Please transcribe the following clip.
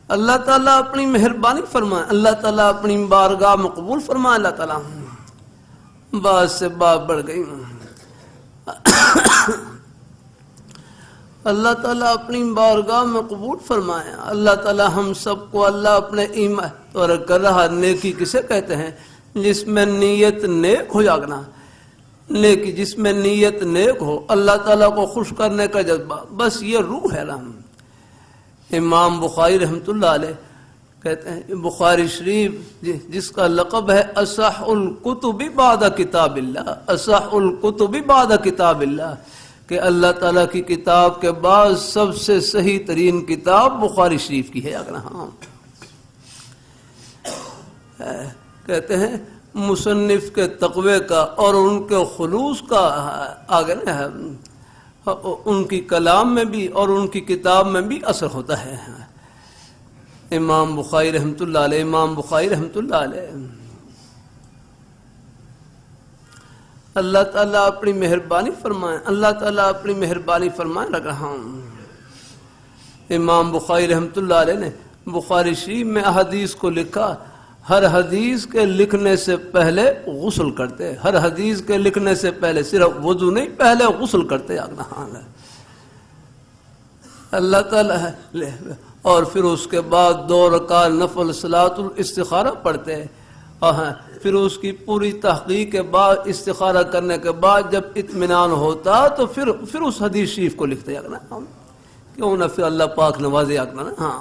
اللہ تعالیٰ اپنی مہربانی فرمائے، اللہ تعالیٰ اپنی بارگاہ میں قبول فرمائے۔ اللہ تعالیٰ بات سے بات بڑھ گئی، اللہ تعالیٰ اپنی بارگاہ میں قبول فرمائے۔ اللہ تعالیٰ ہم سب کو اللہ اپنے ایمان اور کر رہا نیکی کسے کہتے ہیں؟ جس میں نیت نیک ہو جاگنا، نیکی جس میں نیت نیک ہو، اللہ تعالیٰ کو خوش کرنے کا جذبہ، بس یہ روح ہے نا۔ امام بخاری رحمۃ اللہ علیہ کہتے ہیں، بخاری شریف جس کا لقب ہے اصح الکتب بعد کتاب اللہ، اصح الکتب بعد کتاب اللہ، کہ اللہ تعالیٰ کی کتاب کے بعد سب سے صحیح ترین کتاب بخاری شریف کی ہے۔ اگر ہاں کہتے ہیں مصنف کے تقوی کا اور ان کے خلوص کا آگے ان کی کلام میں بھی اور ان کی کتاب میں بھی اثر ہوتا ہے۔ امام بخاری رحمۃ اللہ علیہ، امام بخاری رحمۃ اللہ علیہ، اللہ تعالیٰ اپنی مہربانی فرمائے، اللہ تعالیٰ اپنی مہربانی فرمائے۔ لگ رہا ہوں امام بخاری رحمۃ اللہ علیہ نے بخاری شریف میں احادیث کو لکھا، ہر حدیث کے لکھنے سے پہلے غسل کرتے، ہر حدیث کے لکھنے سے پہلے صرف وضو نہیں، پہلے غسل کرتے۔ اللہ تعالیٰ اور پھر اس کے بعد 2 رکعت نفل صلاۃ الاستخارہ پڑھتے، اور پھر اس کی پوری تحقیق کے بعد استخارہ کرنے کے بعد جب اطمینان ہوتا تو پھر اس حدیث شریف کو لکھتے۔ کیوں نہ پھر اللہ پاک نوازے۔ ہاں